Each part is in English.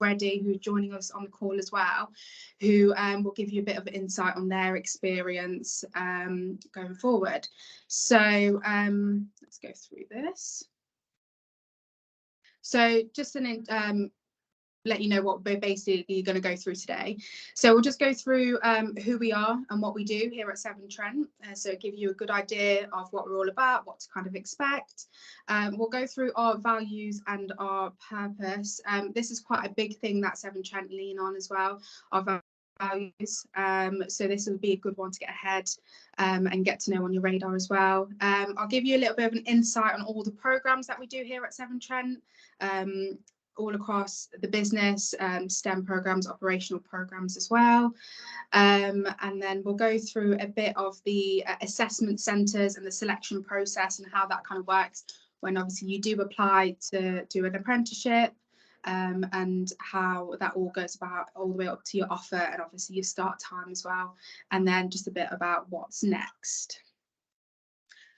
already who are joining us on the call as well, who will give you a bit of insight on their experience going forward. So let's go through this. So just let you know what we're basically going to go through today. So we'll just go through who we are and what we do here at Severn Trent, so give you a good idea of what we're all about, what to kind of expect. We'll go through our values and our purpose. This is quite a big thing that Severn Trent lean on as well, our values. So this will be a good one to get ahead and get to know on your radar as well. I'll give you a little bit of an insight on all the programs that we do here at Severn Trent, all across the business, STEM programs, operational programs as well. And then we'll go through a bit of the assessment centres and the selection process and how that kind of works when obviously you do apply to do an apprenticeship, and how that all goes about all the way up to your offer and obviously your start time as well. And then just a bit about what's next.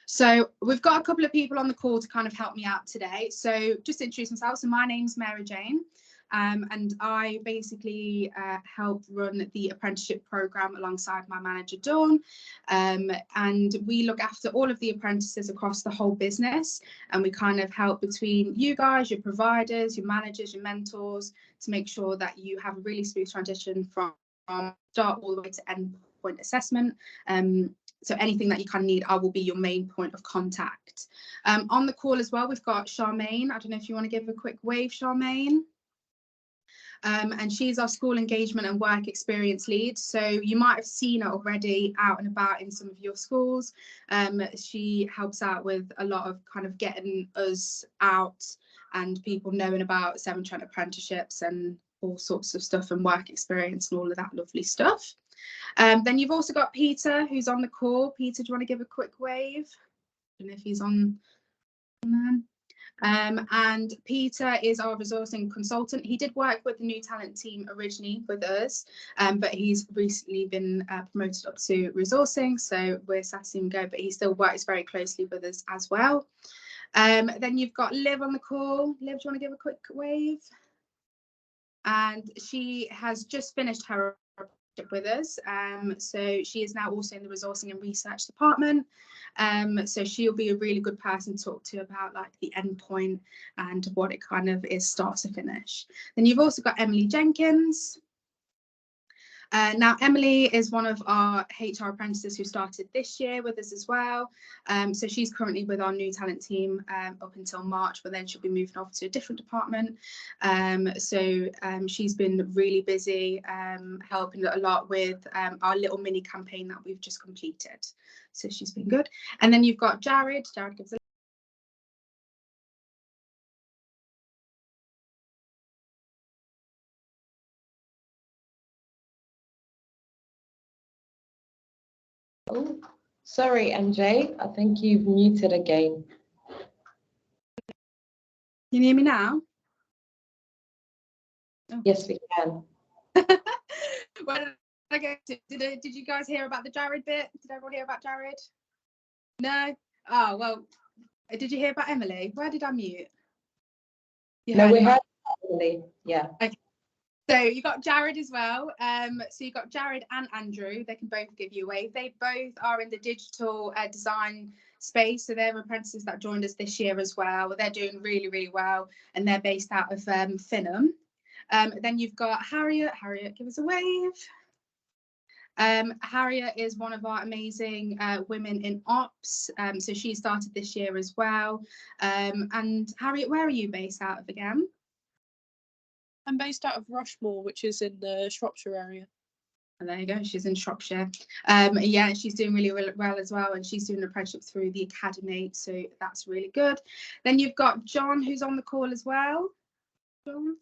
So we've got a couple of people on the call to kind of help me out today. So just to introduce myself. So my name's Mary Jane, and I basically help run the apprenticeship programme alongside my manager Dawn, and we look after all of the apprentices across the whole business, and we kind of help between you guys, your providers, your managers, your mentors, to make sure that you have a really smooth transition from start all the way to end point assessment. So anything that you kind of need, I will be your main point of contact. On the call as well, we've got Charmaine. I don't know if you want to give a quick wave, Charmaine. And she's our school engagement and work experience lead. So you might have seen her already out and about in some of your schools. She helps out with a lot of kind of getting us out and people knowing about Severn Trent apprenticeships and all sorts of stuff and work experience and all of that lovely stuff. Then you've also got Peter, who's on the call. Peter, do you want to give a quick wave? I don't know if he's on there. And Peter is our resourcing consultant. He did work with the new talent team originally with us, but he's recently been promoted up to resourcing, so we're setting him go, but he still works very closely with us as well. Then you've got Liv on the call. Liv, do you want to give a quick wave? And she has just finished her with us, so she is now also in the resourcing and research department, so she'll be a really good person to talk to about like the end point and what it kind of is start to finish. Then you've also got Emily Jenkins. Now Emily is one of our HR apprentices who started this year with us as well, so she's currently with our new talent team up until March, but then she'll be moving off to a different department. So she's been really busy helping a lot with our little mini campaign that we've just completed, so she's been good. And then you've got Jared. Jared gives a Oh, sorry, MJ. I think you've muted again. Can you hear me now? Oh. Yes, we can. Well, okay. Did you guys hear about the Jared bit? Did everyone hear about Jared? No? Oh, well, did you hear about Emily? Where did I mute? No, we heard Emily. Yeah. Okay. So you got Jared as well. So you got Jared and Andrew. They can both give you a wave. They both are in the digital design space. So they're apprentices that joined us this year as well. They're doing really, really well, and they're based out of Finham. Then you've got Harriet. Harriet, give us a wave. Harriet is one of our amazing women in ops. So she started this year as well. And Harriet, where are you based out of again? I'm based out of Rushmore, which is in the Shropshire area. And there you go, she's in Shropshire. Yeah, she's doing really well as well, and she's doing an apprenticeship through the academy, so that's really good. Then you've got John, who's on the call as well. John.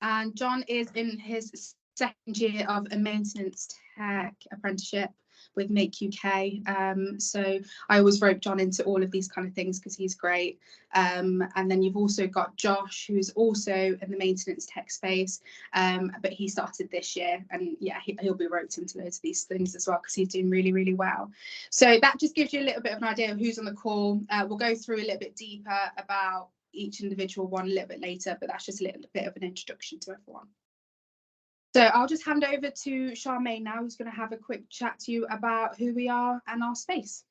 And John is in his second year of a maintenance tech apprenticeship with Make UK. So I always rope John into all of these kind of things because he's great. And then you've also got Josh, who's also in the maintenance tech space, but he started this year, and yeah, he'll be roped into loads of these things as well because he's doing really, really well. So that just gives you a little bit of an idea of who's on the call. We'll go through a little bit deeper about each individual one a little bit later, but that's just a little bit of an introduction to everyone. So I'll just hand over to Charmaine now, who's going to have a quick chat to you about who we are and our space.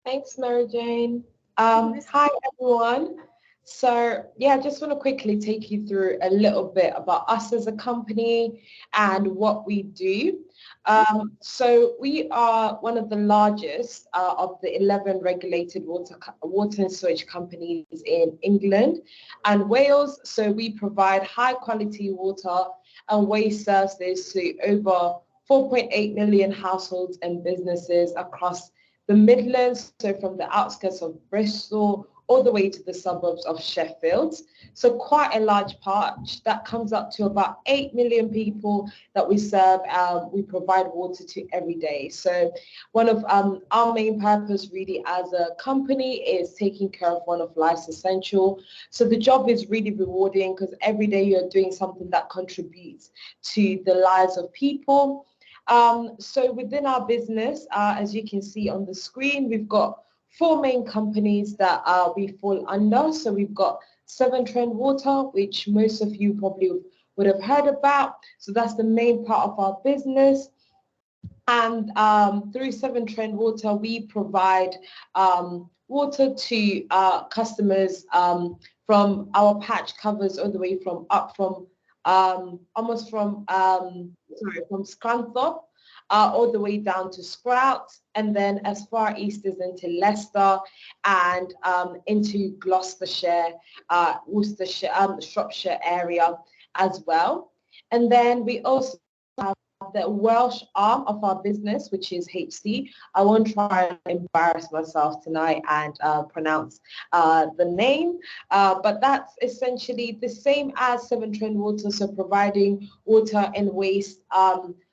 Thanks, Mary Jane. Hi, everyone. So, yeah, I just want to quickly take you through a little bit about us as a company and what we do. So we are one of the largest of the 11 regulated water and sewage companies in England and Wales. So we provide high quality water and waste services to over 4.8 million households and businesses across the Midlands, so from the outskirts of Bristol all the way to the suburbs of Sheffield. So quite a large patch that comes up to about 8 million people that we serve. We provide water to every day. So one of our main purpose really as a company is taking care of one of life's essential. So the job is really rewarding because every day you're doing something that contributes to the lives of people. So within our business, as you can see on the screen, we've got 4 main companies that we fall under. So we've got Severn Trent Water, which most of you probably would have heard about. So that's the main part of our business. And through Severn Trent Water, we provide water to customers from our patch covers all the way from Scunthorpe all the way down to Sprout, and then as far east as into Leicester and into Gloucestershire, Worcestershire, Shropshire area as well. And then we also have the Welsh arm of our business, which is HC. I won't try and embarrass myself tonight and pronounce the name, but that's essentially the same as Severn Trent Water, so providing water and waste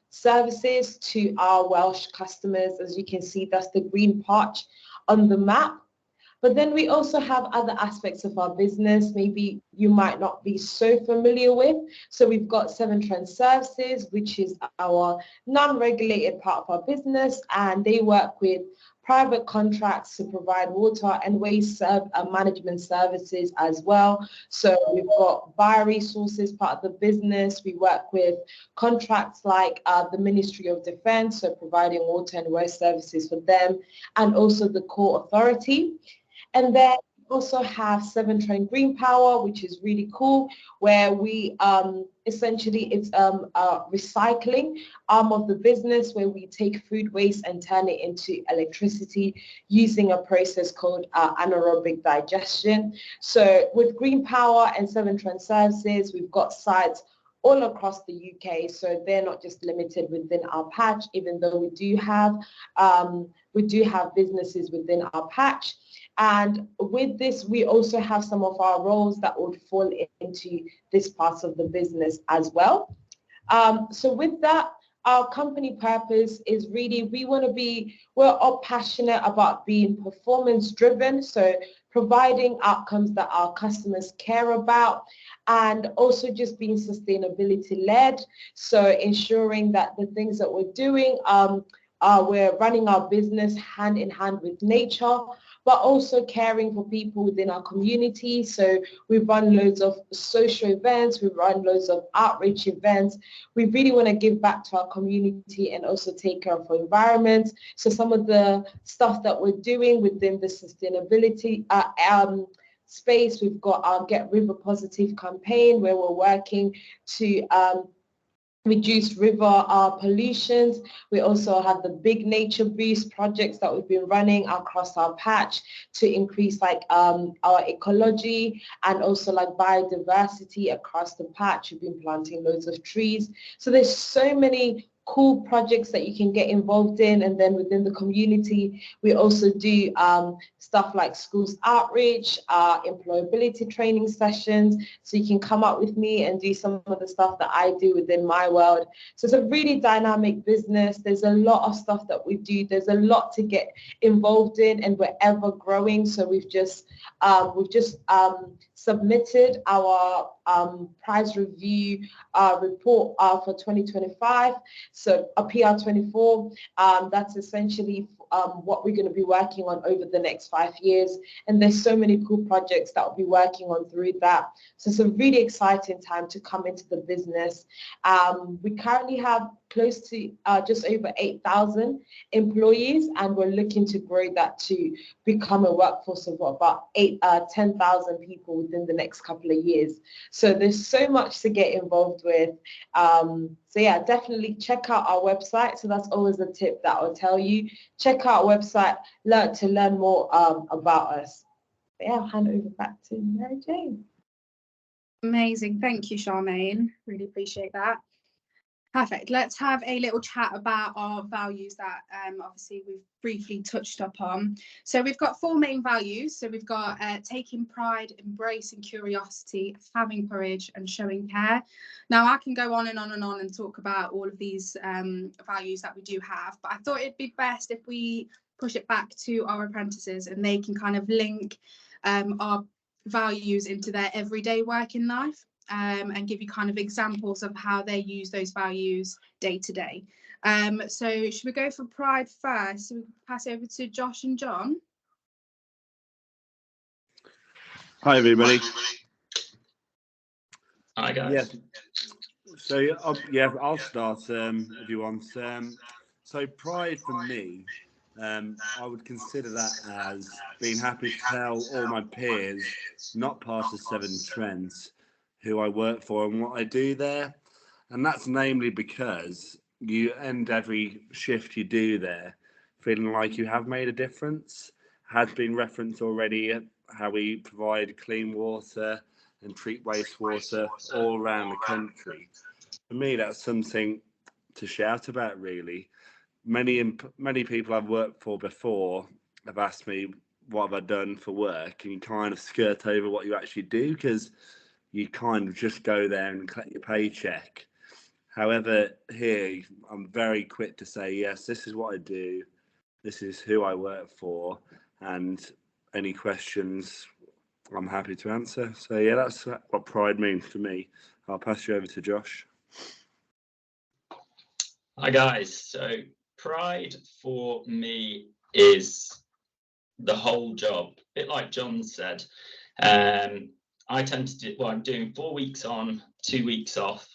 services to our Welsh customers. As you can see, that's the green patch on the map. But then we also have other aspects of our business maybe you might not be so familiar with. So we've got Severn Trent Services, which is our non-regulated part of our business, and they work with private contracts to provide water and waste management services as well. So we've got bioresources part of the business. We work with contracts like the Ministry of Defence, so providing water and waste services for them, and also the Core Authority. And then we also have Severn Trent Green Power, which is really cool, where we essentially it's a recycling arm of the business where we take food waste and turn it into electricity using a process called anaerobic digestion. So with Green Power and Severn Trent Services, we've got sites all across the UK, so they're not just limited within our patch, even though we do have businesses within our patch. And with this, we also have some of our roles that would fall into this part of the business as well. So with that, our company purpose is really, we're all passionate about being performance driven, so providing outcomes that our customers care about, and also just being sustainability led. So ensuring that the things that we're doing, we're running our business hand in hand with nature, but also caring for people within our community. So we run loads of social events, we run loads of outreach events. We really want to give back to our community and also take care of our environment. So some of the stuff that we're doing within the sustainability space, we've got our Get River Positive campaign where we're working to reduce river pollutions. We also have the Big Nature Boost projects that we've been running across our patch to increase like our ecology and also like biodiversity across the patch. We've been planting loads of trees. So there's so many cool projects that you can get involved in. And then within the community, we also do stuff like schools outreach, employability training sessions. So you can come up with me and do some of the stuff that I do within my world. So it's a really dynamic business. There's a lot of stuff that we do. There's a lot to get involved in, and we're ever growing. So we've just submitted our prize review report for 2025. So a PR24, that's essentially what we're going to be working on over the next 5 years. And there's so many cool projects that we'll be working on through that. So it's a really exciting time to come into the business. We currently have close to just over 8,000 employees, and we're looking to grow that to become a workforce of about 10,000 people within the next couple of years. So there's so much to get involved with. So yeah, definitely check out our website. So that's always a tip that I'll tell you. Check out our website, to learn more about us. But yeah, I'll hand over back to Mary Jane. Amazing. Thank you, Charmaine. Really appreciate that. Perfect. Let's have a little chat about our values that obviously we've briefly touched upon. So we've got 4 main values. So we've got taking pride, embracing curiosity, having courage, and showing care. Now I can go on and on and on and talk about all of these values that we do have, but I thought it'd be best if we push it back to our apprentices and they can kind of link our values into their everyday work in life. And give you kind of examples of how they use those values day to day. So should we go for pride first? So we pass over to Josh and John. Hi everybody. Hi guys. Yeah. So yeah, I'll start if you want. So pride for me, I would consider that as being happy to tell all my peers, not part of Severn Trent, who I work for and what I do there. And that's namely because you end every shift you do there feeling like you have made a difference. Has been referenced already how we provide clean water and treat wastewater all around the country. For me, that's something to shout about, really. Many people I've worked for before have asked me, what have I done for work? And you kind of skirt over what you actually do because you kind of just go there and collect your paycheck. However, here, I'm very quick to say, yes, this is what I do. This is who I work for. And any questions, I'm happy to answer. So, yeah, that's what pride means to me. I'll pass you over to Josh. Hi, guys. So, pride for me is the whole job. A bit like John said. I tend to do, well, I'm doing 4 weeks on, 2 weeks off.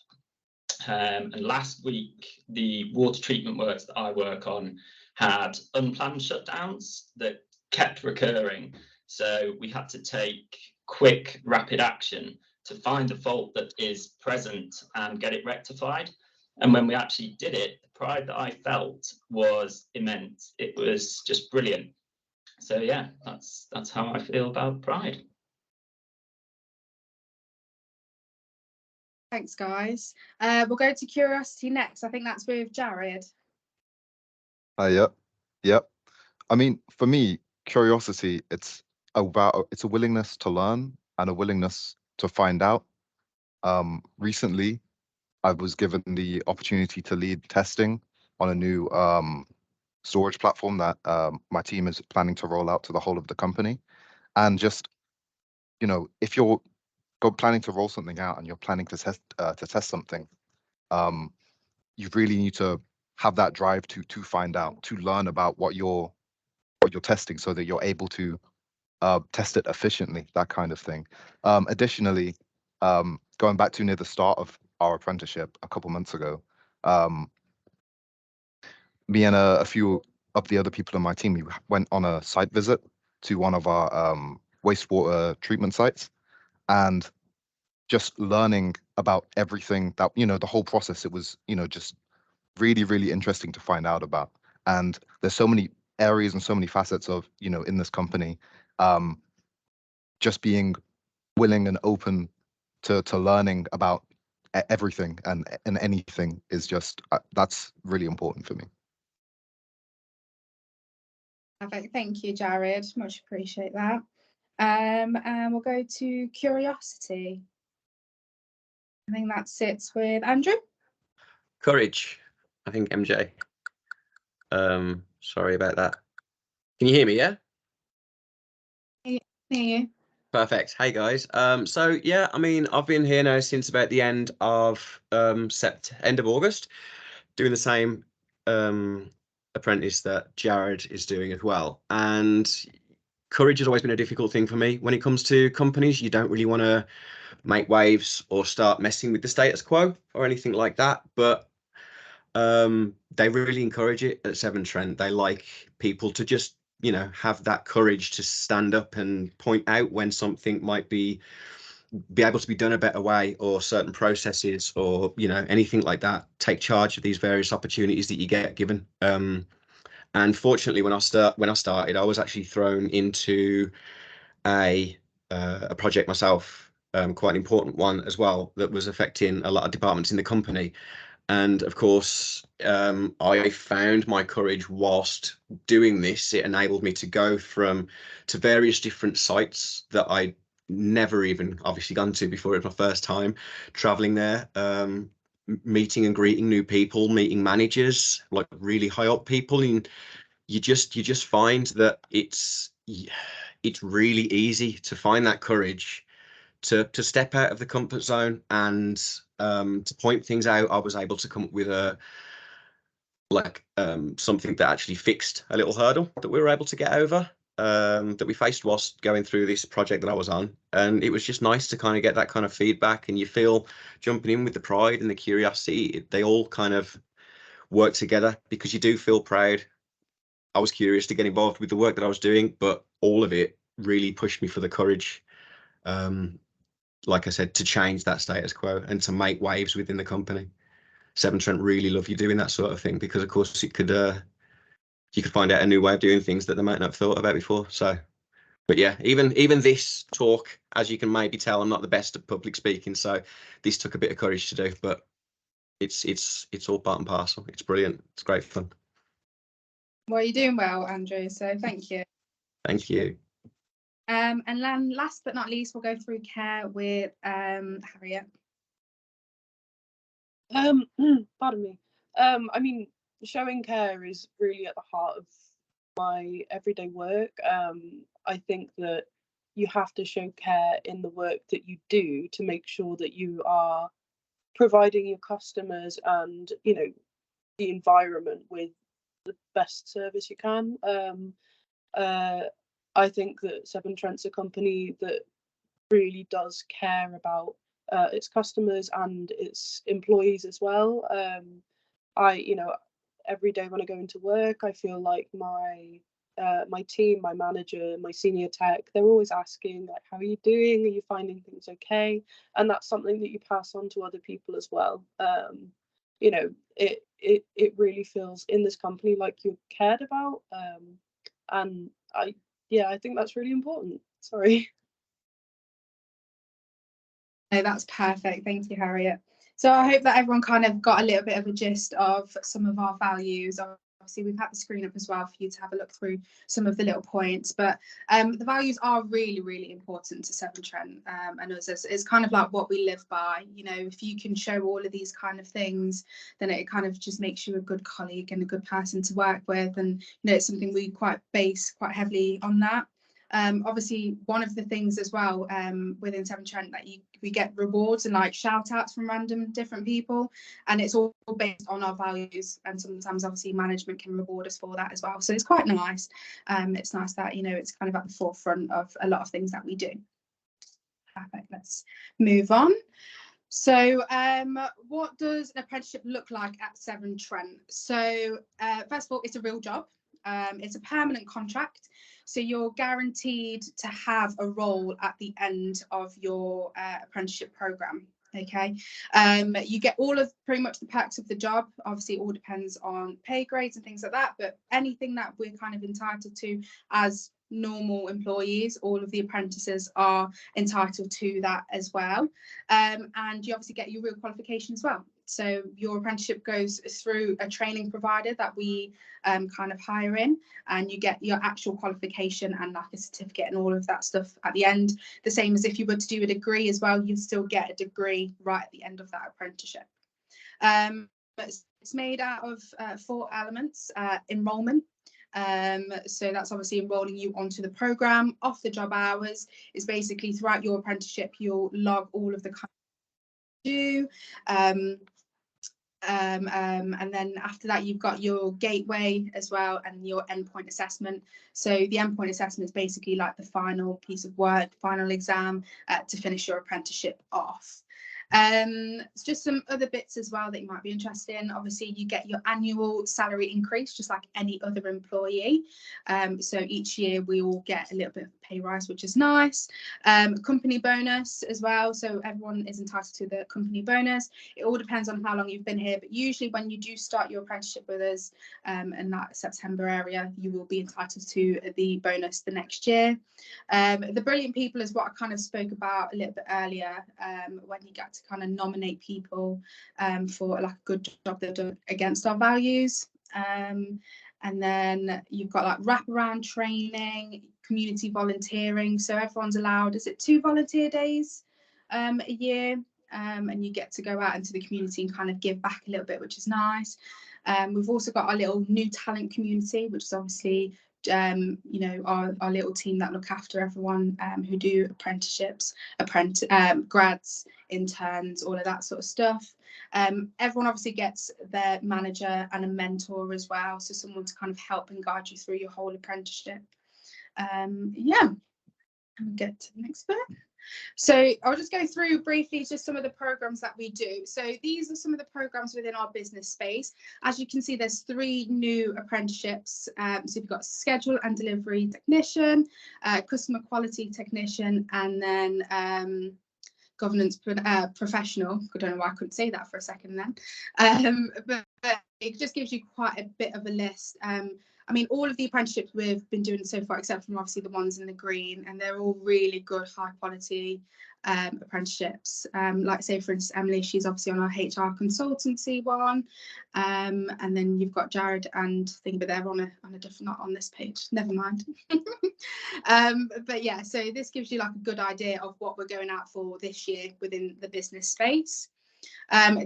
And last week, the water treatment works that I work on had unplanned shutdowns that kept recurring. So we had to take quick, rapid action to find the fault that is present and get it rectified. And when we actually did it, the pride that I felt was immense. It was just brilliant. So yeah, that's how I feel about pride. Thanks, guys. We'll go to curiosity next. I think that's with Jared. Yep. I mean, for me, curiosity, it's a willingness to learn and a willingness to find out. Recently, I was given the opportunity to lead testing on a new storage platform that my team is planning to roll out to the whole of the company. And just, if you're planning to roll something out and you're planning to test something, you really need to have that drive to find out, to learn about what you're testing, so that you're able to test it efficiently, that kind of thing. Additionally, going back to near the start of our apprenticeship a couple months ago, me and a few of the other people in my team, we went on a site visit to one of our wastewater treatment sites, and just learning about everything that, the whole process, it was, just really, really interesting to find out about. And there's so many areas and so many facets of, in this company, just being willing and open to learning about everything and anything is just, that's really important for me. Perfect. Thank you, Jared. Much appreciate that. And we'll go to curiosity. I think that sits with Andrew. Courage, I think, MJ. Sorry about that. Can you hear me? Yeah. Hear you. Perfect. Hey guys. So yeah, I mean, I've been here now since about the end of end of August, doing the same Apprentice that Jared is doing as well. And courage has always been a difficult thing for me. When it comes to companies, you don't really want to make waves or start messing with the status quo or anything like that. But they really encourage it at Severn Trent. They like people to just, you know, have that courage to stand up and point out when something might be able to be done a better way, or certain processes, or, you know, anything like that. Take charge of these various opportunities that you get given. And fortunately, when I started, I was actually thrown into a project myself, quite an important one as well, that was affecting a lot of departments in the company. And of course, I found my courage whilst doing this. It enabled me to go to various different sites that I never even obviously gone to before. It was my first time traveling there, meeting and greeting new people, meeting managers, like really high up people, and you just find that it's really easy to find that courage to step out of the comfort zone and to point things out. I was able to come up with something that actually fixed a little hurdle that we were able to get over, that we faced whilst going through this project that I was on. And it was just nice to kind of get that kind of feedback, and you feel jumping in with the pride and the curiosity, they all kind of work together, because you do feel proud. I was curious to get involved with the work that I was doing, but all of it really pushed me for the courage, like I said, to change that status quo and to make waves within the company. Severn Trent really love you doing that sort of thing, because of course it could you could find out a new way of doing things that they might not have thought about before. So, but yeah, even this talk, as you can maybe tell, I'm not the best at public speaking, so this took a bit of courage to do, but it's all part and parcel. It's brilliant. It's great fun. Well, you're doing well, Andrew, so thank you. Thank you. And then last but not least, we'll go through care with Harriet. Pardon me. I mean, showing care is really at the heart of my everyday work. I think that you have to show care in the work that you do to make sure that you are providing your customers and, you know, the environment with the best service you can. I think that Severn Trent's a company that really does care about its customers and its employees as well. You know, every day when I go into work, I feel like my team, my manager, my senior tech, they're always asking, like, how are you doing? Are you finding things okay? And that's something that you pass on to other people as well. You know, it really feels in this company like you're cared about. And I think that's really important. Sorry. No, that's perfect. Thank you, Harriet. So I hope that everyone kind of got a little bit of a gist of some of our values. Obviously, we've had the screen up as well for you to have a look through some of the little points, but the values are really, really important to Severn Trent, and it's kind of like what we live by. You know, if you can show all of these kind of things, then it kind of just makes you a good colleague and a good person to work with, and you know, it's something we base quite heavily on that. Obviously, one of the things as well within Severn Trent that we get rewards and like shout outs from random different people, and it's all based on our values, and sometimes obviously management can reward us for that as well, so it's quite nice. It's nice that, you know, it's kind of at the forefront of a lot of things that we do. Perfect. Let's move on. So what does an apprenticeship look like at Severn Trent? So first of all, it's a real job. It's a permanent contract, so you're guaranteed to have a role at the end of your apprenticeship program. Okay, you get all of pretty much the perks of the job. Obviously, it all depends on pay grades and things like that, but anything that we're kind of entitled to as normal employees, all of the apprentices are entitled to that as well. And you obviously get your real qualification as well. So your apprenticeship goes through a training provider that we kind of hire in, and you get your actual qualification and like a certificate and all of that stuff at the end. The same as if you were to do a degree as well, you'd still get a degree right at the end of that apprenticeship. It's made out of 4 elements. Enrolment. So that's obviously enrolling you onto the program. Off the job hours is basically throughout your apprenticeship, you'll log all of the kind of do. And then after that, you've got your gateway as well and your endpoint assessment. So the endpoint assessment is basically like the final piece of work, final exam to finish your apprenticeship off. It's just some other bits as well that you might be interested in. Obviously, you get your annual salary increase just like any other employee. So each year we all get a little bit of a pay rise, which is nice. Company bonus as well. So everyone is entitled to the company bonus. It all depends on how long you've been here, but usually when you do start your apprenticeship with us in that September area, you will be entitled to the bonus the next year. The brilliant people is what I kind of spoke about a little bit earlier, when you get to kind of nominate people for like a good job they've done against our values. And then you've got like wraparound training, community volunteering. So everyone's allowed, is it 2 volunteer days a year? And you get to go out into the community and kind of give back a little bit, which is nice. We've also got our little new talent community, which is obviously you know, our little team that look after everyone who do apprenticeships, grads, interns, all of that sort of stuff. Everyone obviously gets their manager and a mentor as well, so someone to kind of help and guide you through your whole apprenticeship. Yeah, and get to the next bit. So I'll just go through briefly just some of the programs that we do. So these are some of the programs within our business space. As you can see, there's 3 new apprenticeships. So you've got schedule and delivery technician, customer quality technician, and then governance professional. I don't know why I couldn't say that for a second then. But it just gives you quite a bit of a list. I mean, all of the apprenticeships we've been doing so far, except from obviously the ones in the green, and they're all really good, high quality apprenticeships. Like say, for instance, Emily, she's obviously on our HR consultancy one. And then you've got Jared and thing, but they're on a different, not on this page, never mind. But yeah, so this gives you like a good idea of what we're going out for this year within the business space.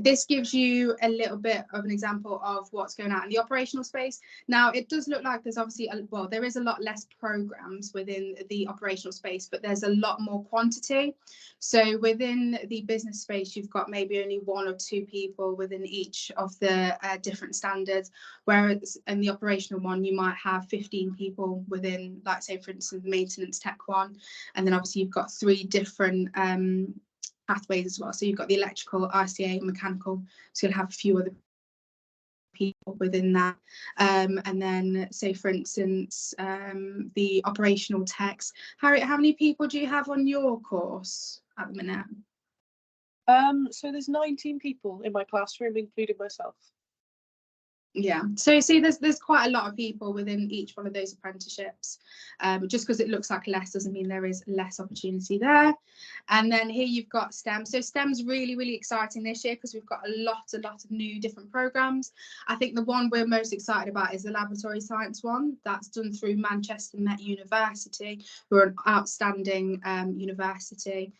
This gives you a little bit of an example of what's going on in the operational space. Now, it does look like there's obviously, well, there is a lot less programs within the operational space, but there's a lot more quantity. So within the business space, you've got maybe only 1 or 2 people within each of the different standards, whereas in the operational one, you might have 15 people within, like say, for instance, the maintenance tech one. And then obviously you've got 3 different pathways as well. So you've got the electrical, RCA, mechanical, so you'll have a few other people within that. And then say, for instance, the operational techs. Harriet, how many people do you have on your course at the minute? So there's 19 people in my classroom, including myself. Yeah, so see, there's quite a lot of people within each one of those apprenticeships. Just because it looks like less doesn't mean there is less opportunity there. And then here you've got STEM. So STEM's really exciting this year because we've got a lot of new different programs. I think the one we're most excited about is the laboratory science one. That's done through Manchester Met University, who are an outstanding university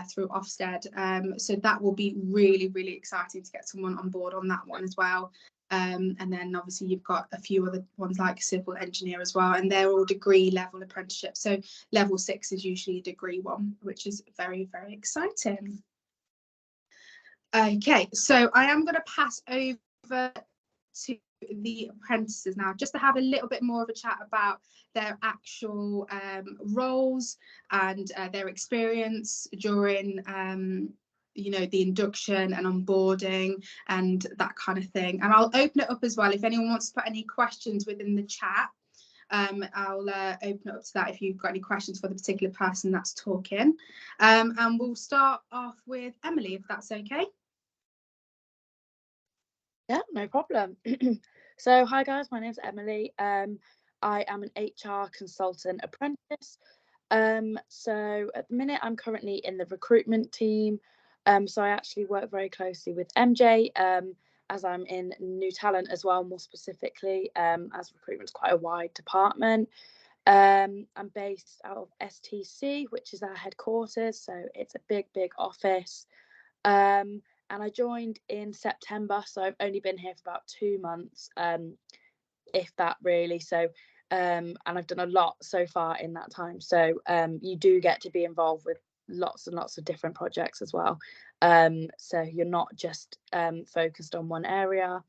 through Ofsted. So that will be really exciting to get someone on board on that one as well. And then obviously you've got a few other ones like civil engineer as well, and they're all degree level apprenticeships. So level 6 is usually a degree one, which is very exciting. Okay, so I am going to pass over to the apprentices now, just to have a little bit more of a chat about their actual roles and their experience during you know, the induction and onboarding and that kind of thing. And I'll open it up as well if anyone wants to put any questions within the chat. I'll open it up to that if you've got any questions for the particular person that's talking. And we'll start off with Emily, if that's okay. Yeah, no problem. So hi guys, my name's Emily. I am an HR consultant apprentice. So at the minute I'm currently in the recruitment team. So I actually work very closely with MJ as I'm in new talent as well, more specifically, as recruitment's quite a wide department. I'm based out of STC, which is our headquarters, so it's a big office. And I joined in September, so I've only been here for about 2 months, if that really. So and I've done a lot so far in that time. So you do get to be involved with lots and lots of different projects as well. So you're not just focused on one area.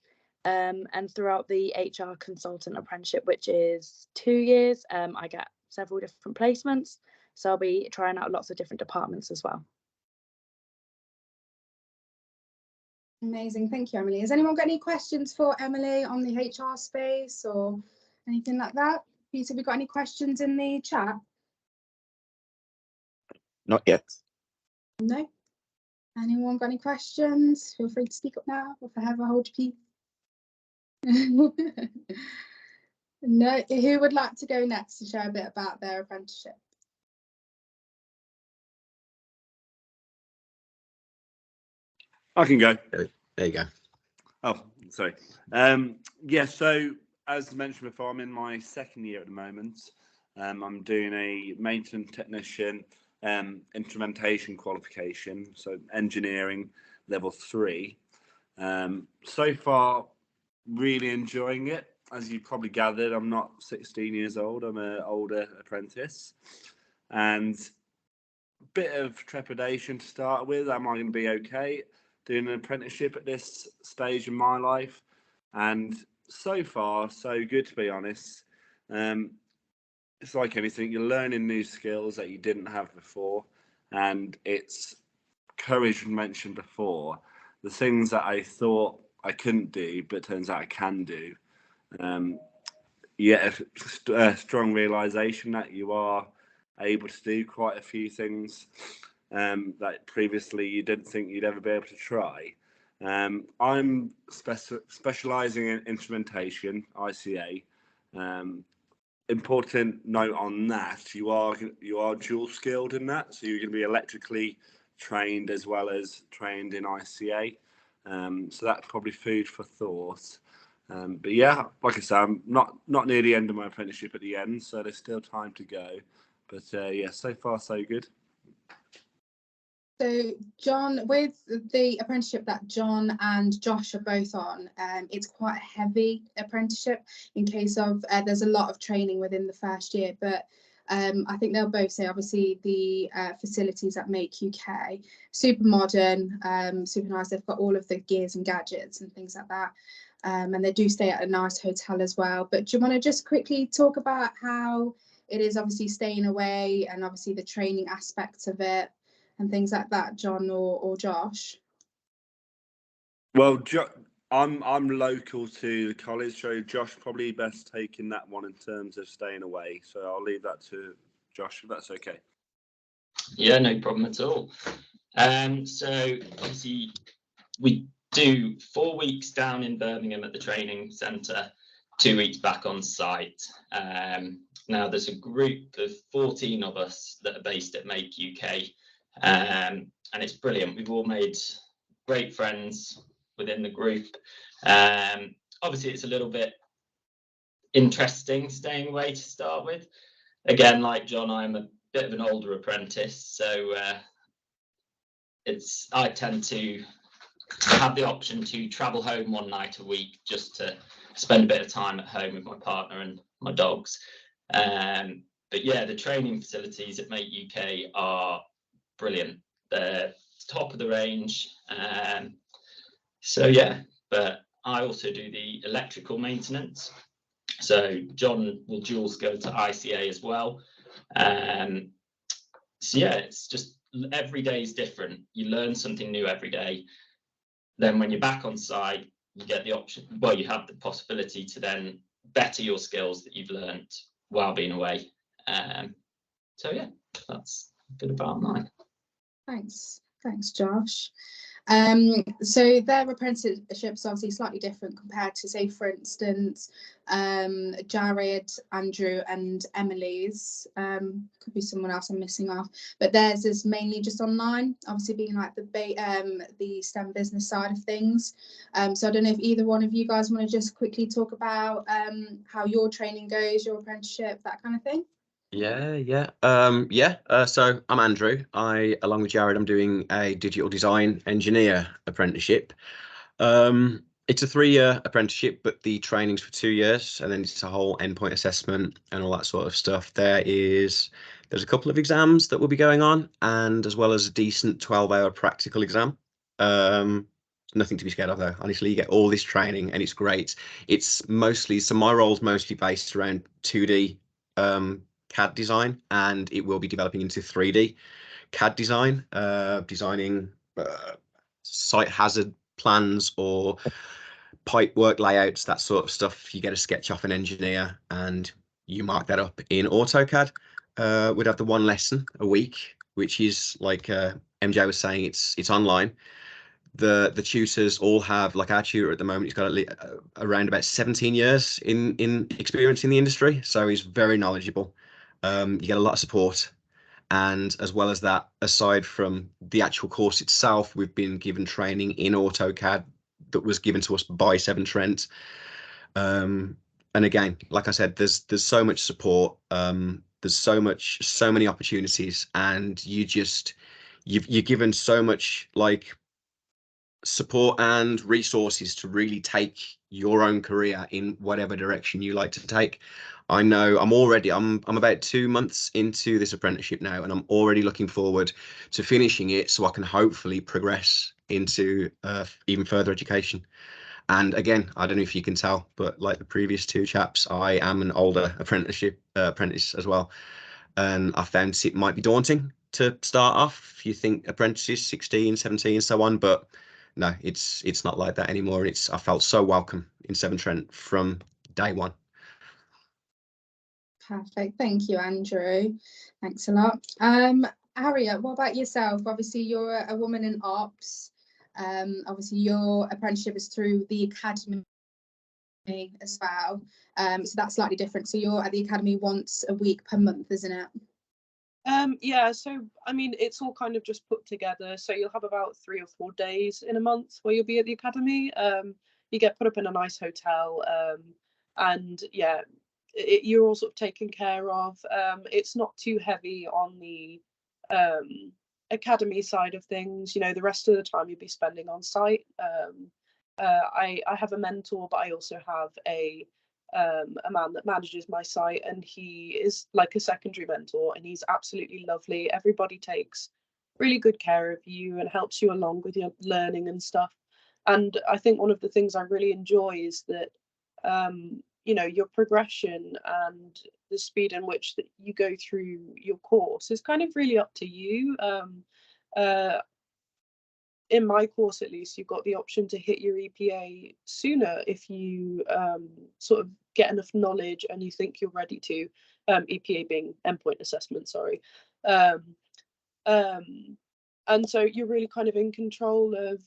And throughout the HR consultant apprenticeship, which is 2 years, I get several different placements. So I'll be trying out lots of different departments as well. Amazing, thank you, Emily. Has anyone got any questions for Emily on the HR space or anything like that? Peter, have we got any questions in the chat? Not yet. No? Anyone got any questions? Feel free to speak up now, or forever hold your peace. No, who would like to go next to share a bit about their apprenticeship? I can go. There you go. Oh, sorry. Yeah, so as mentioned before, I'm in my 2nd year at the moment. I'm doing a maintenance technician instrumentation qualification, so engineering level 3. So far, really enjoying it. As you probably gathered, I'm not 16 years old. I'm an older apprentice, and a bit of trepidation to start with. Am I going to be okay doing an apprenticeship at this stage in my life? And so far, so good, to be honest. It's like anything, you're learning new skills that you didn't have before, and it's courage mentioned before. The things that I thought I couldn't do, but turns out I can do. A strong realization that you are able to do quite a few things that previously you didn't think you'd ever be able to try. I'm specializing in instrumentation, ICA. Important note on that, you are dual skilled in that, so you're going to be electrically trained as well as trained in ICA. So that's probably food for thought. But yeah, like I said, I'm not near the end of my apprenticeship at the end, so there's still time to go. But yeah, so far so good. So John, with the apprenticeship that John and Josh are both on, it's quite a heavy apprenticeship in case of there's a lot of training within the first year, but I think they'll both say obviously the facilities at Make UK, super modern, super nice. They've got all of the gears and gadgets and things like that. And they do stay at a nice hotel as well. But do you want to just quickly talk about how it is obviously staying away and obviously the training aspects of it and things like that, John or Josh? Well, I'm local to the college, so Josh probably best taking that one in terms of staying away. So I'll leave that to Josh, if that's okay. Yeah, no problem at all. So obviously we do 4 weeks down in Birmingham at the training centre, 2 weeks back on site. Now there's a group of 14 of us that are based at Make UK, and it's brilliant. We've all made great friends within the group. Obviously it's a little bit interesting staying away to start with. Again, like John, I'm a bit of an older apprentice, so I tend to have the option to travel home one night a week just to spend a bit of time at home with my partner and my dogs. But yeah, the training facilities at Make UK are brilliant. They're top of the range. So yeah, but I also do the electrical maintenance. So John will dual skill to ICA as well. So yeah, it's just every day is different. You learn something new every day. Then when you're back on site, you get the option, well, you have the possibility to then better your skills that you've learned while being away. So yeah, that's a bit about mine. Thanks, Josh. So their apprenticeships are obviously slightly different compared to, say, for instance, Jared, Andrew and Emily's. Could be someone else I'm missing off, but theirs is mainly just online, obviously being like the STEM business side of things. So I don't know if either one of you guys want to just quickly talk about how your training goes, your apprenticeship, that kind of thing. So I'm Andrew. Along with Jared, I'm doing a digital design engineer apprenticeship. It's a 3-year apprenticeship, but the training's for 2 years, and then it's a whole endpoint assessment and all that sort of stuff. There is There's a couple of exams that will be going on, and as well as a decent 12-hour practical exam. Nothing to be scared of though. Honestly, you get all this training and it's great. It's mostly, so my role's mostly based around 2D CAD design, and it will be developing into 3D CAD design, designing site hazard plans or pipe work layouts, that sort of stuff. You get a sketch off an engineer and you mark that up in AutoCAD. We'd have the one lesson a week, which is like MJ was saying, it's online. The tutors all have, like our tutor at the moment, he's got around about 17 years in experience in the industry, so he's very knowledgeable. You get a lot of support, and as well as that, aside from the actual course itself, we've been given training in AutoCAD that was given to us by Severn Trent. And again, like I said, there's so much support, there's so many opportunities, and you're given so much like support and resources to really take your own career in whatever direction you like to take. I know I'm about 2 months into this apprenticeship now, and I'm already looking forward to finishing it so I can hopefully progress into even further education. And again, I don't know if you can tell, but like the previous two chaps, I am an older apprentice as well, and I found it might be daunting to start off. You think apprentices 16, 17, so on, but no, it's not like that anymore. I felt so welcome in Severn Trent from day one. Perfect. Thank you, Andrew. Thanks a lot. Harriet, what about yourself? Obviously, you're a woman in ops. Obviously, your apprenticeship is through the academy as well. So that's slightly different. So you're at the academy once a week per month, isn't it? Yeah, so I mean, it's all kind of just put together. So you'll have about 3 or 4 days in a month where you'll be at the academy. You get put up in a nice hotel, and yeah, you're all sort of taken care of. It's not too heavy on the academy side of things. You know, the rest of the time you'll be spending on site. I have a mentor, but I also have a man that manages my site, and he is like a secondary mentor, and he's absolutely lovely. Everybody takes really good care of you and helps you along with your learning and stuff. And I think one of the things I really enjoy is that you know, your progression and the speed in which that you go through your course is kind of really up to you. In my course, at least, you've got the option to hit your EPA sooner if you sort of get enough knowledge and you think you're ready to. EPA being endpoint assessment, sorry. And so you're really kind of in control of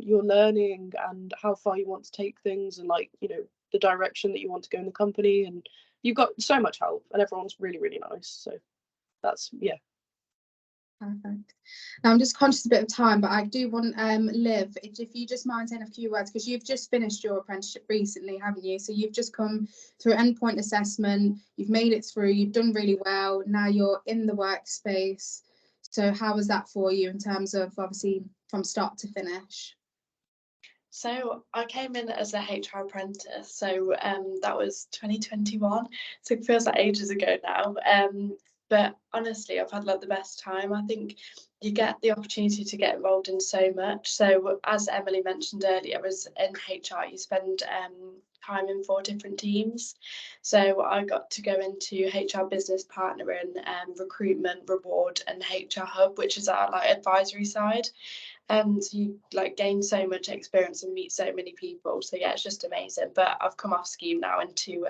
your learning and how far you want to take things, and like, you know, the direction that you want to go in the company. And you've got so much help, and everyone's really, really nice. So that's, yeah. Perfect. Now I'm just conscious a bit of time, but I do want Liv, if you just mind saying a few words, because you've just finished your apprenticeship recently, haven't you? So you've just come through endpoint assessment, you've made it through, you've done really well, now you're in the workspace. So how was that for you in terms of obviously from start to finish? So I came in as a HR apprentice, so that was 2021, so it feels like ages ago now. But honestly, I've had like the best time. I think you get the opportunity to get involved in so much. So as Emily mentioned earlier, as in HR, you spend time in 4 different teams. So I got to go into HR business partnering, recruitment, reward, and HR hub, which is our like advisory side. So you like gain so much experience and meet so many people. So yeah, it's just amazing. But I've come off scheme now into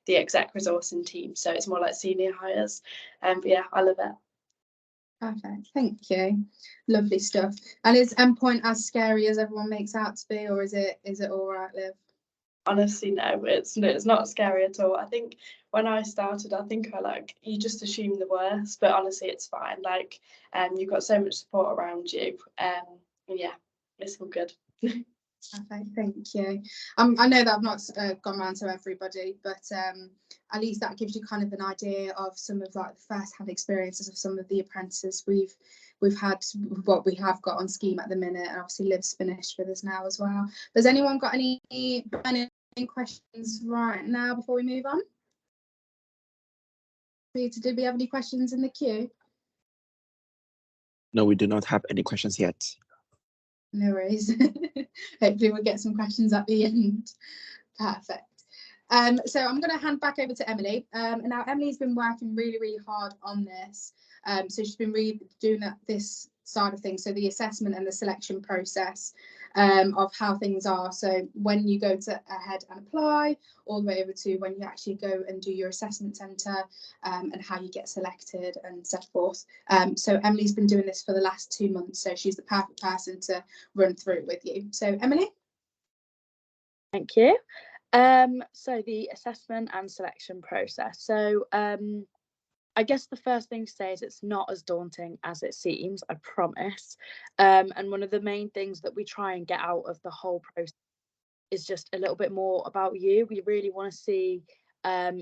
the exec resourcing team, so it's more like senior hires. But yeah, I love it. Perfect, thank you. Lovely stuff. And is endpoint as scary as everyone makes out to be, or is it all right, Liv? Honestly, no, it's not scary at all. I think when I started, I think you just assume the worst, but honestly, it's fine. Like, you've got so much support around you. Yeah, it's all good. Perfect, thank you. I know that I've not gone around to everybody, but at least that gives you kind of an idea of some of like the first-hand experiences of some of the apprentices we've had, what we have got on scheme at the minute, and obviously Liv's finished with us now as well. Has anyone got any questions right now before we move on? Peter, did we have any questions in the queue? No, we do not have any questions yet. No worries. Hopefully we'll get some questions at the end. Perfect. So I'm going to hand back over to Emily. And now Emily's been working really, really hard on this. So she's been really doing this side of things, so the assessment and the selection process of how things are. So when you go to ahead and apply, all the way over to when you actually go and do your assessment centre, and how you get selected and so forth. So Emily's been doing this for the last 2 months, so she's the perfect person to run through it with you. So Emily. Thank you. So the assessment and selection process. So I guess the first thing to say is it's not as daunting as it seems, I promise. And one of the main things that we try and get out of the whole process is just a little bit more about you. We really want to see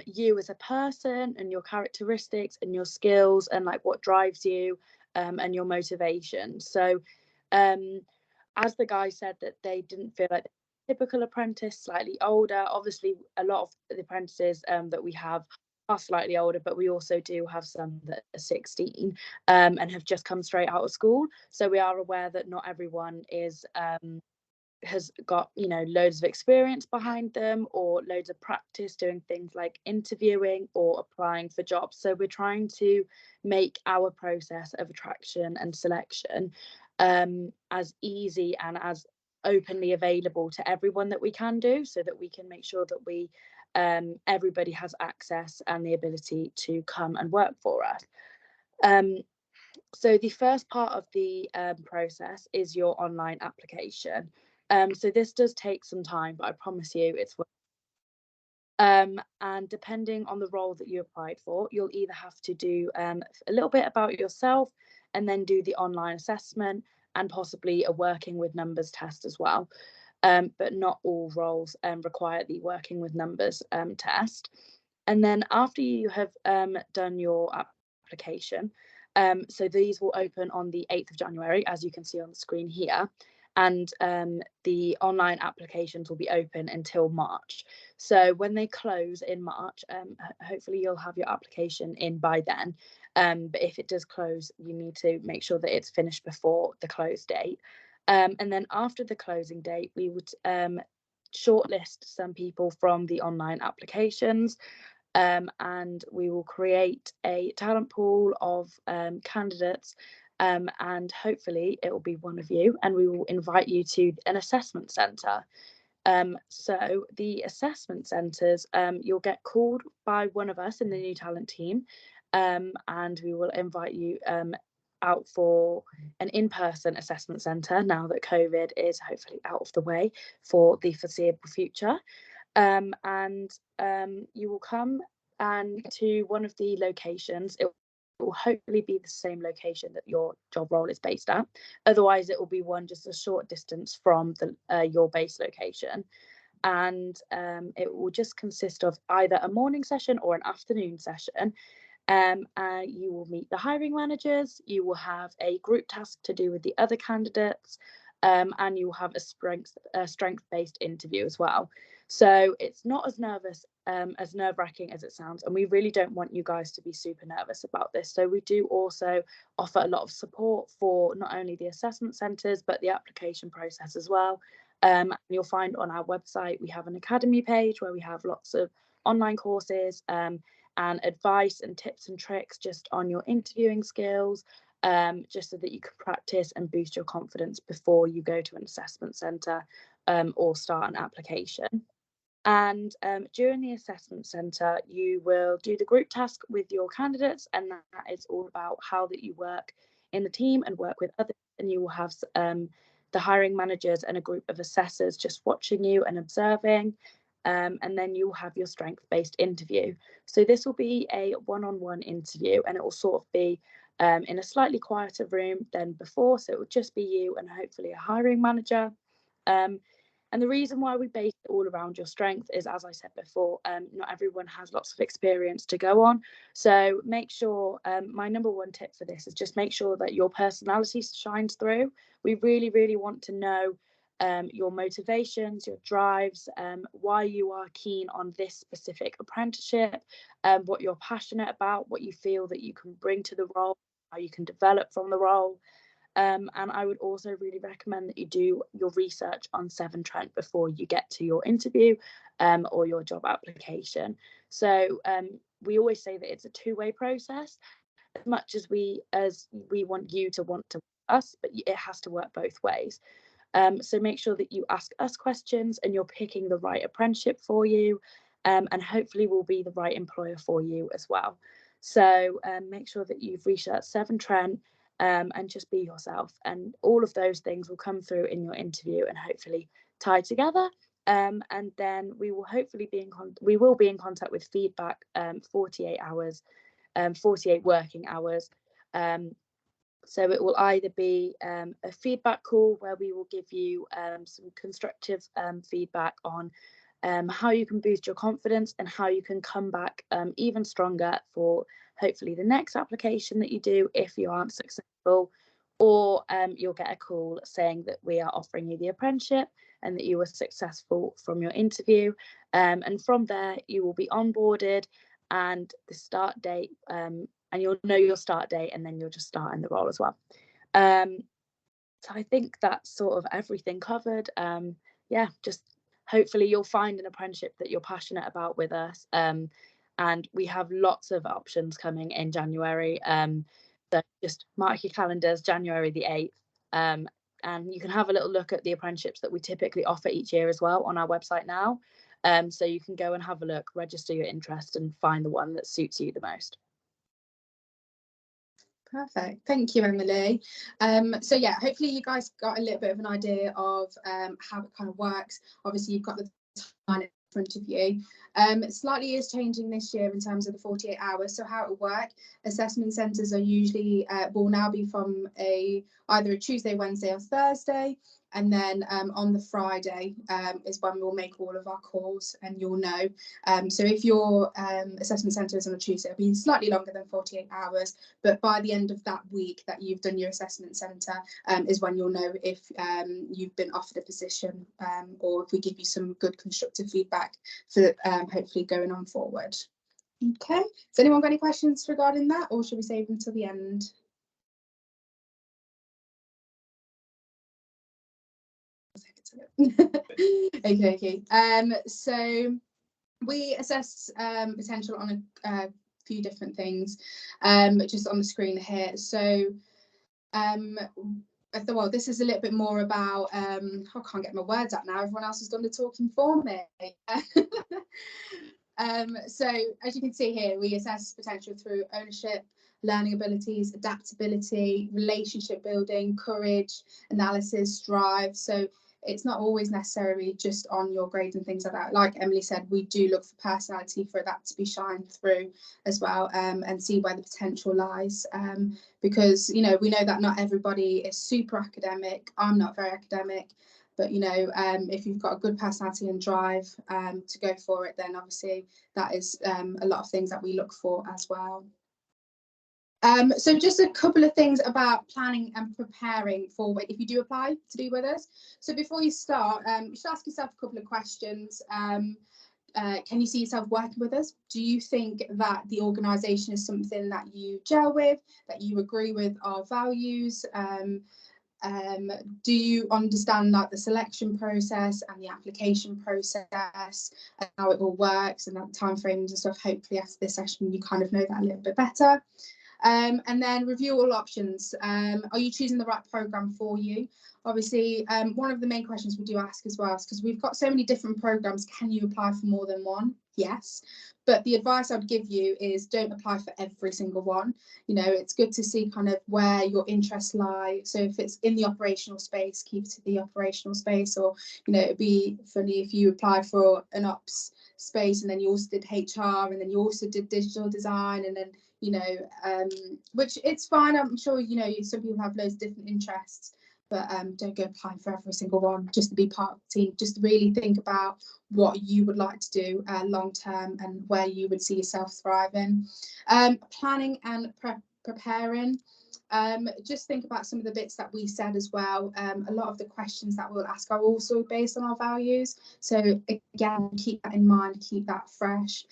you as a person and your characteristics and your skills and like what drives you and your motivation. So as the guy said that they didn't feel like typical apprentice, slightly older. Obviously, a lot of the apprentices that we have are slightly older, but we also do have some that are 16 and have just come straight out of school. So we are aware that not everyone is has got, you know, loads of experience behind them or loads of practice doing things like interviewing or applying for jobs. So we're trying to make our process of attraction and selection as easy and as openly available to everyone that we can do, so that we can make sure that we everybody has access and the ability to come and work for us. So the first part of the process is your online application. So this does take some time, but I promise you it's worth it. And depending on the role that you applied for, you'll either have to do a little bit about yourself and then do the online assessment and possibly a working with numbers test as well. But not all roles require the working with numbers test. And then after you have done your application, so these will open on the 8th of January, as you can see on the screen here. And the online applications will be open until March. So when they close in March, hopefully you'll have your application in by then. But if it does close, you need to make sure that it's finished before the close date. And then after the closing date, we would shortlist some people from the online applications. And we will create a talent pool of candidates, and hopefully it will be one of you, and we will invite you to an assessment centre. So the assessment centres, you'll get called by one of us in the new talent team, and we will invite you out for an in-person assessment centre now that COVID is hopefully out of the way for the foreseeable future. And you will come and to one of the locations. It will hopefully be the same location that your job role is based at. Otherwise, it will be one just a short distance from the your base location. And it will just consist of either a morning session or an afternoon session. You will meet the hiring managers, you will have a group task to do with the other candidates, and you will have a strength-based interview as well. So it's not as nerve-wracking as it sounds, and we really don't want you guys to be super nervous about this. So we do also offer a lot of support for not only the assessment centres but the application process as well. You'll find on our website we have an academy page where we have lots of online courses and advice and tips and tricks just on your interviewing skills, just so that you can practice and boost your confidence before you go to an assessment centre or start an application. And during the assessment centre, you will do the group task with your candidates, and that is all about how that you work in the team and work with others. And you will have the hiring managers and a group of assessors just watching you and observing. And then you'll have your strength-based interview. So this will be a one-on-one interview, and it will sort of be in a slightly quieter room than before. So it will just be you and hopefully a hiring manager. And the reason why we base it all around your strength is, as I said before, not everyone has lots of experience to go on. So make sure, my number one tip for this is just make sure that your personality shines through. We really, really want to know your motivations, your drives, why you are keen on this specific apprenticeship, what you're passionate about, what you feel that you can bring to the role, how you can develop from the role. And I would also really recommend that you do your research on Severn Trent before you get to your interview or your job application. So we always say that it's a two-way process. As much as we want you to want to us, but it has to work both ways. So make sure that you ask us questions and you're picking the right apprenticeship for you, and hopefully will be the right employer for you as well. So make sure that you've researched Severn Trent, and just be yourself, and all of those things will come through in your interview and hopefully tie together. And then we will hopefully be in contact with feedback 48 working hours. So it will either be a feedback call where we will give you some constructive feedback on how you can boost your confidence and how you can come back even stronger for hopefully the next application that you do if you aren't successful, or you'll get a call saying that we are offering you the apprenticeship and that you were successful from your interview. And from there you will be onboarded and the start date, and you'll know your start date, and then you'll just start in the role as well. So I think that's sort of everything covered. Yeah, just hopefully you'll find an apprenticeship that you're passionate about with us. And we have lots of options coming in January. So just mark your calendars, January the 8th. And you can have a little look at the apprenticeships that we typically offer each year as well on our website now. So you can go and have a look, register your interest and find the one that suits you the most. Perfect. Thank you, Emily. So yeah, hopefully you guys got a little bit of an idea of how it kind of works. Obviously, you've got the time in front of you. Slightly is changing this year in terms of the 48 hours. So how it will work, assessment centres are usually will now be from either a Tuesday, Wednesday or Thursday. And then on the Friday is when we'll make all of our calls, and you'll know. So if your assessment centre is on a Tuesday, it'll be slightly longer than 48 hours. But by the end of that week that you've done your assessment centre is when you'll know if you've been offered a position, or if we give you some good constructive feedback for hopefully going on forward. Okay. Has anyone got any questions regarding that, or should we save them till the end? Okay. So we assess potential on a few different things, just on the screen here. So I thought, well, this is a little bit more about I can't get my words out now, everyone else has done the talking for me. So as you can see here, we assess potential through ownership, learning abilities, adaptability, relationship building, courage, analysis, drive. So it's not always necessarily just on your grades and things like that. Like Emily said, we do look for personality for that to be shined through as well, and see where the potential lies. Because, you know, we know that not everybody is super academic. I'm not very academic. But, you know, if you've got a good personality and drive to go for it, then obviously that is a lot of things that we look for as well. So just a couple of things about planning and preparing for if you do apply to be with us. So before you start, you should ask yourself a couple of questions. Can you see yourself working with us? Do you think that the organisation is something that you gel with, that you agree with our values? Do you understand like the selection process and the application process and how it all works and that time frames and stuff? Hopefully after this session you kind of know that a little bit better. And then review all options. Are you choosing the right programme for you? Obviously, one of the main questions we do ask as well is because we've got so many different programmes, can you apply for more than one? Yes. But the advice I'd give you is don't apply for every single one. You know, it's good to see kind of where your interests lie. So if it's in the operational space, keep it to the operational space. Or, you know, it'd be funny if you apply for an ops space and then you also did HR and then you also did digital design and then, you know, which it's fine. I'm sure, you know, some people have loads of different interests, but don't go applying for every single one just to be part of the team. Just really think about what you would like to do long term and where you would see yourself thriving. Planning and preparing. Just think about some of the bits that we said as well. A lot of the questions that we'll ask are also based on our values. So again, keep that in mind, keep that fresh.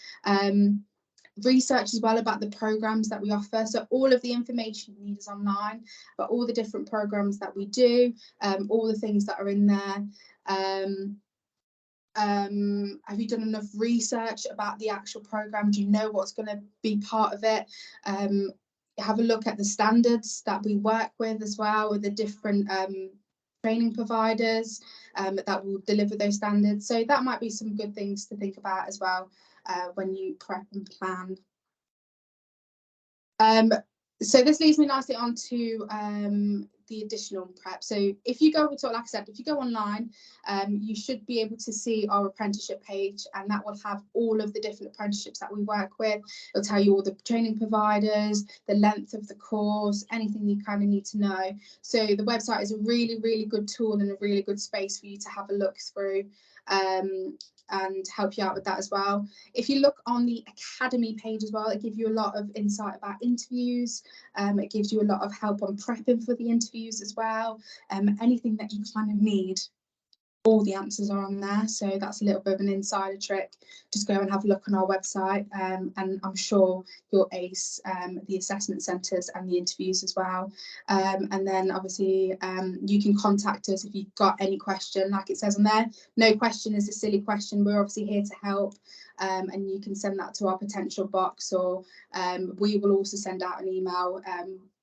Research as well about the programs that we offer. So all of the information you need is online, but all the different programs that we do, all the things that are in there. Have you done enough research about the actual program? Do you know what's going to be part of it? Have a look at the standards that we work with as well, with the different training providers that will deliver those standards. So that might be some good things to think about as well when you prep and plan. So this leads me nicely on to the additional prep. So if you go to, like I said, if you go online, you should be able to see our apprenticeship page, and that will have all of the different apprenticeships that we work with. It'll tell you all the training providers, the length of the course, anything you kind of need to know. So the website is a really, really good tool and a really good space for you to have a look through and help you out with that as well. If you look on the academy page as well, it gives you a lot of insight about interviews. It gives you a lot of help on prepping for the interviews as well. Anything that you kind of need, all the answers are on there. So that's a little bit of an insider trick. Just go and have a look on our website, and I'm sure you'll ace the assessment centres and the interviews as well. And then obviously you can contact us if you've got any question. Like it says on there, no question is a silly question. We're obviously here to help, and you can send that to our potential box, or we will also send out an email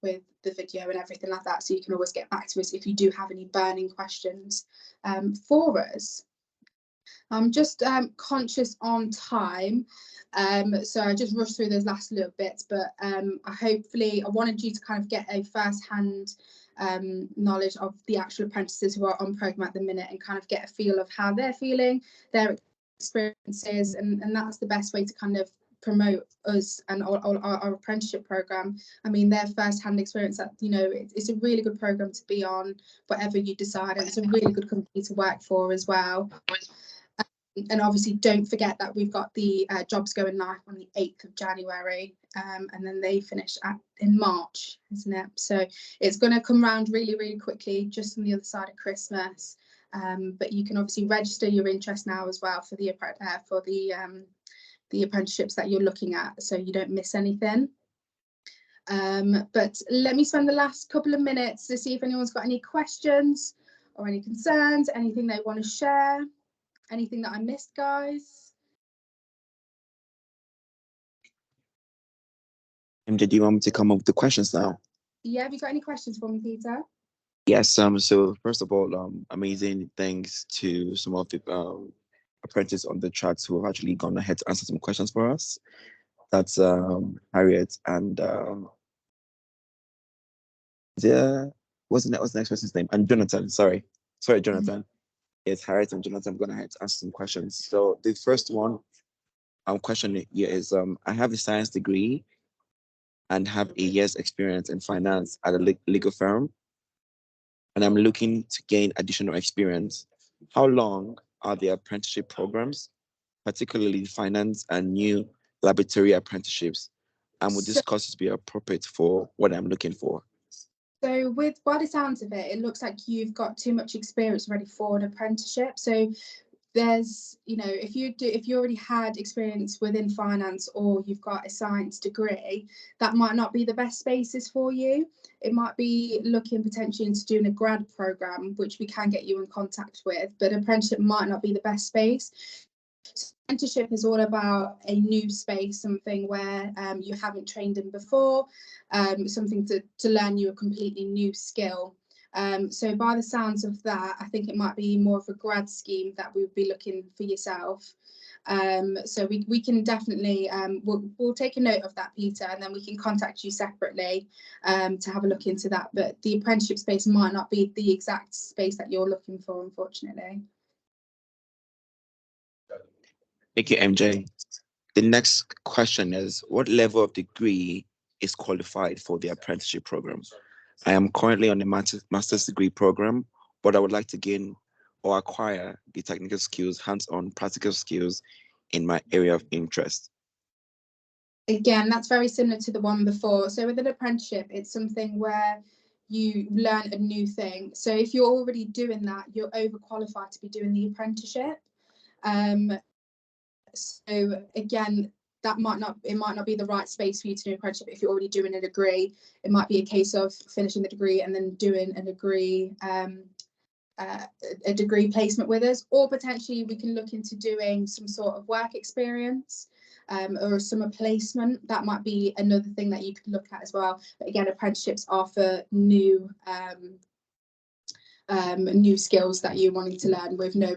with the video and everything like that, so you can always get back to us if you do have any burning questions for us. I'm just conscious on time, so I just rushed through those last little bits, but I wanted you to kind of get a first-hand knowledge of the actual apprentices who are on programme at the minute, and kind of get a feel of how they're feeling, their experiences, and that's the best way to kind of promote us and our apprenticeship program. I mean, their first-hand experience, that, you know, it's a really good program to be on, whatever you decide, and it's a really good company to work for as well. And obviously don't forget that we've got the jobs going live on the 8th of January, and then they finish in March, isn't it? So it's going to come around really, really quickly, just on the other side of Christmas. But you can obviously register your interest now as well for the apprenticeships that you're looking at, so you don't miss anything. But let me spend the last couple of minutes to see if anyone's got any questions or any concerns, anything they want to share, anything that I missed, guys. Did you want me to come up with the questions now? Yeah, have you got any questions for me, Peter? Yes. So first of all, amazing thanks to some of the apprentices on the chats who have actually gone ahead to answer some questions for us. That's Harriet and what's the next person's name? And Jonathan. Sorry, Jonathan. It's Harriet and Jonathan. I'm gonna ahead to answer some questions. So the first one question here is I have a science degree and have a year's experience in finance at a legal firm, and I'm looking to gain additional experience. How long are the apprenticeship programs, particularly finance and new laboratory apprenticeships? And would these courses be appropriate for what I'm looking for? So by the sounds of it, it looks like you've got too much experience already for an apprenticeship. So there's, you know, if you already had experience within finance, or you've got a science degree, that might not be the best spaces for you. It might be looking potentially into doing a grad program, which we can get you in contact with, but apprenticeship might not be the best space. So apprenticeship is all about a new space, something where you haven't trained in before, something to learn you a completely new skill. So by the sounds of that, I think it might be more of a grad scheme that we would be looking for yourself. So we can definitely, we'll take a note of that, Peter, and then we can contact you separately to have a look into that. But the apprenticeship space might not be the exact space that you're looking for, unfortunately. Thank you, MJ. The next question is, what level of degree is qualified for the apprenticeship program? I am currently on a master's degree program, but I would like to gain or acquire the technical skills, hands-on practical skills in my area of interest. Again, that's very similar to the one before. So with an apprenticeship, it's something where you learn a new thing. So if you're already doing that, you're overqualified to be doing the apprenticeship. So again, it might not be the right space for you to do an apprenticeship if you're already doing a degree. It might be a case of finishing the degree and then doing a degree placement with us, or potentially we can look into doing some sort of work experience or a summer placement. That might be another thing that you could look at as well. But again, apprenticeships are for new skills that you're wanting to learn with no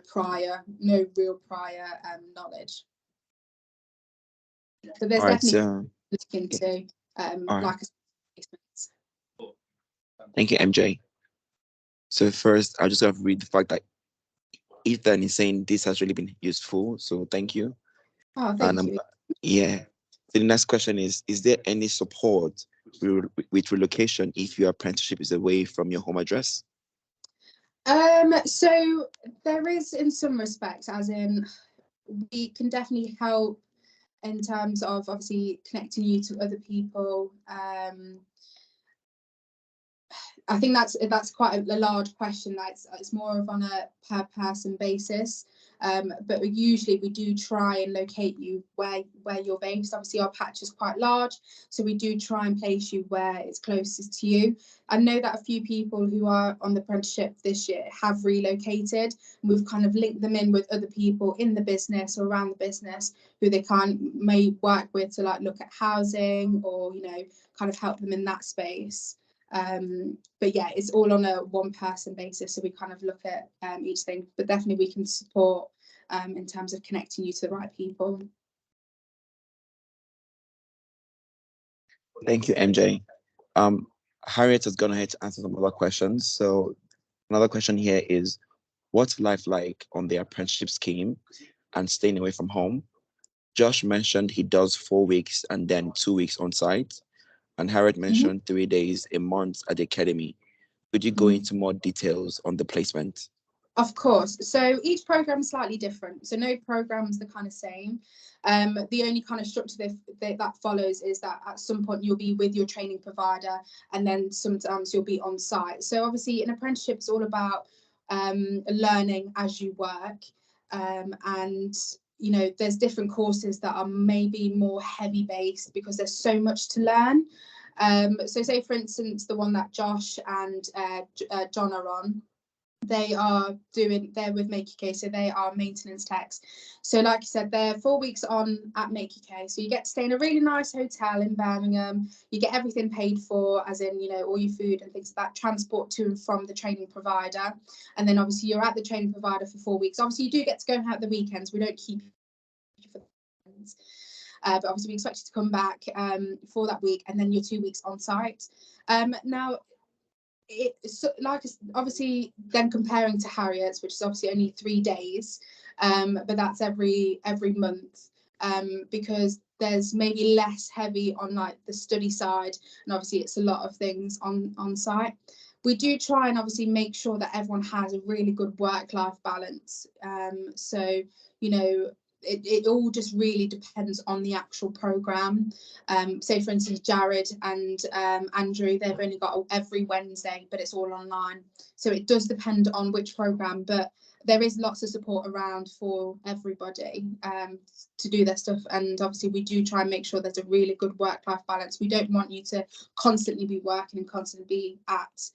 real prior knowledge. So there's definitely look into like placements. Thank you, MJ. So first, I just have to read the fact that Ethan is saying this has really been useful. So thank you. Oh, thank you. Yeah. So the next question is there any support with relocation if your apprenticeship is away from your home address? So there is in some respects, as in we can definitely help in terms of obviously connecting you to other people. I think that's quite a large question. It's more of on a per person basis, but usually we do try and locate you where you're based. Obviously our patch is quite large, so we do try and place you where it's closest to you. I know that a few people who are on the apprenticeship this year have relocated, and we've kind of linked them in with other people in the business or around the business who they may work with to like look at housing or kind of help them in that space. But yeah, it's all on a one person basis, so we kind of look at each thing, but definitely we can support in terms of connecting you to the right people. Thank you, MJ. Harriet has gone ahead to answer some other questions. So another question here is, what's life like on the apprenticeship scheme and staying away from home? Josh mentioned he does 4 weeks and then 2 weeks on site. And Harriet mentioned 3 days a month at the academy. Could you go into more details on the placement? Of course. So each program is slightly different. So no program's the kind of same. The only kind of structure that follows is that at some point you'll be with your training provider, and then sometimes you'll be on site. So obviously an apprenticeship is all about learning as you work, and there's different courses that are maybe more heavy based because there's so much to learn. So say for instance the one that Josh and John are on, they're with Make UK, so they are maintenance techs. So like I said, they're 4 weeks on at Make UK, so you get to stay in a really nice hotel in Birmingham. You get everything paid for, as in all your food and things like that, transport to and from the training provider, and then obviously you're at the training provider for 4 weeks. Obviously you do get to go out the weekends, we don't keep you for the weekends. But obviously we expect you to come back for that week, and then you're 2 weeks on site. Now it's like obviously then comparing to Harriet's, which is obviously only 3 days, but that's every month, because there's maybe less heavy on like the study side, and obviously it's a lot of things on site. We do try and obviously make sure that everyone has a really good work-life balance. So it all just really depends on the actual program. Say for instance Jared and Andrew, they've only got every Wednesday, but it's all online, so it does depend on which program, but there is lots of support around for everybody to do their stuff. And obviously we do try and make sure there's a really good work-life balance. We don't want you to constantly be working and constantly be at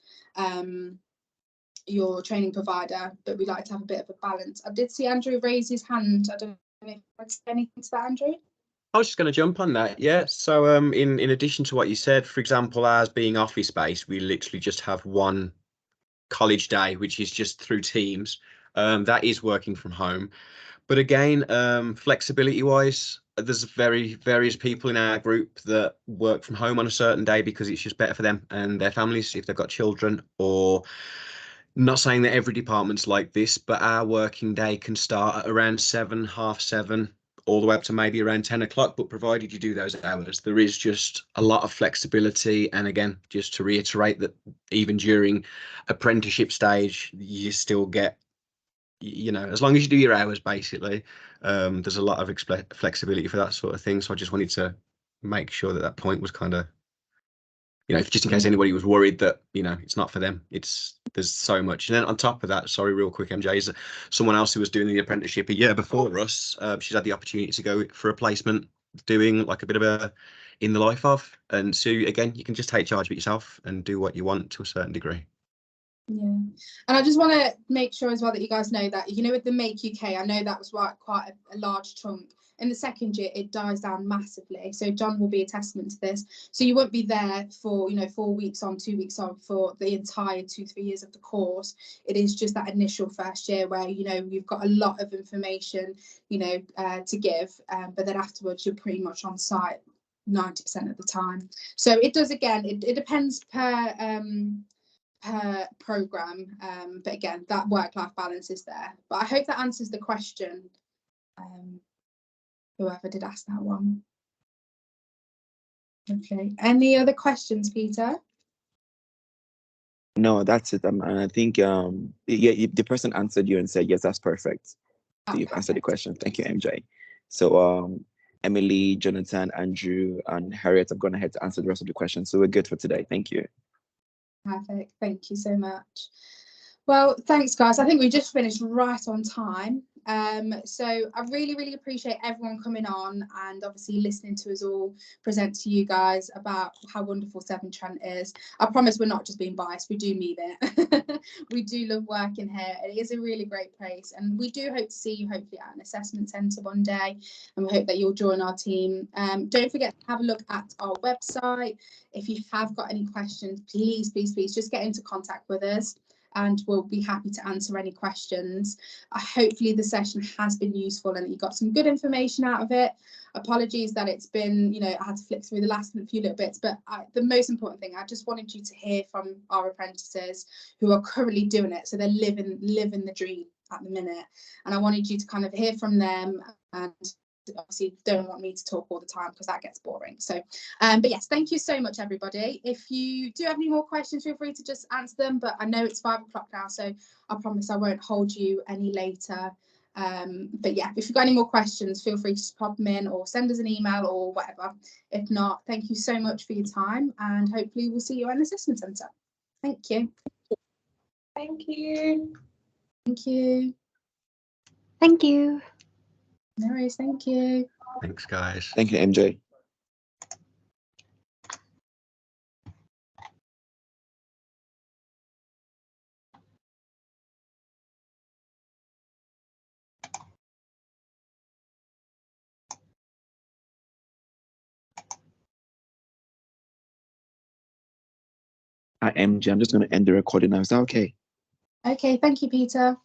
your training provider, but we like to have a bit of a balance. I did see Andrew raise his hand. I don't know if you want to say anything to that, Andrew? I was just going to jump on that. Yeah. So in addition to what you said, for example, as being office based, we literally just have one college day, which is just through Teams. That is working from home. But again, flexibility wise, there's various people in our group that work from home on a certain day because it's just better for them and their families if they've got children. Or not saying that every department's like this, but our working day can start at around 7, half 7, all the way up to maybe around 10 o'clock. But provided you do those hours, there is just a lot of flexibility. And again, just to reiterate that even during apprenticeship stage, you still get, as long as you do your hours, basically, there's a lot of flexibility for that sort of thing. So I just wanted to make sure that that point was kind of, you know, just in case anybody was worried that, you know, it's not for them. There's so much. And then on top of that, sorry, real quick, MJ, is someone else who was doing the apprenticeship a year before us. She's had the opportunity to go for a placement doing like a bit of a in the life of. And so again, you can just take charge of it yourself and do what you want to a certain degree. Yeah, and I just want to make sure as well that you guys know that, you know, with the Make UK, I know that was quite a large chunk. In the second year, it dies down massively. So John will be a testament to this. So you won't be there for, you know, 4 weeks on, 2 weeks on for the entire 2-3 years of the course. It is just that initial first year where, you know, you've got a lot of information, you know, to give, but then afterwards you're pretty much on site 90% of the time. So it does, again, it depends per program, but again, that work-life balance is there. But I hope that answers the question, whoever did ask that one. Okay, any other questions, Peter? No, that's it. And I think the person answered you and said yes, that's perfect. So you've answered the question. Thank you, MJ. So Emily, Jonathan, Andrew, and Harriet have gone ahead to answer the rest of the questions. So we're good for today. Thank you. Perfect, thank you so much. Well, thanks guys. I think we just finished right on time. So I really appreciate everyone coming on and obviously listening to us all present to you guys about how wonderful Severn Trent is. I promise we're not just being biased, we do mean it. We do love working here. It is a really great place, and we do hope to see you hopefully at an assessment centre one day, and we hope that you'll join our team. Don't forget to have a look at our website. If you have got any questions, please just get into contact with us, and we'll be happy to answer any questions. Hopefully the session has been useful and that you got some good information out of it. Apologies that it's been, you know, I had to flip through the last few little bits, but the most important thing, I just wanted you to hear from our apprentices who are currently doing it. So they're living the dream at the minute. And I wanted you to kind of hear from them, and obviously don't want me to talk all the time because that gets boring. So but yes, thank you so much everybody. If you do have any more questions, feel free to just answer them, but I know it's 5 o'clock now, so I promise I won't hold you any later. But yeah, if you've got any more questions, feel free to just pop them in or send us an email or whatever. If not, thank you so much for your time, and hopefully we'll see you in the assessment centre. Thank you. Thank you. Thank you. Thank you. No worries, thank you. Thanks, guys. Thank you, MJ. Hi, MJ. I'm just going to end the recording now. Is that okay? Okay, thank you, Peter.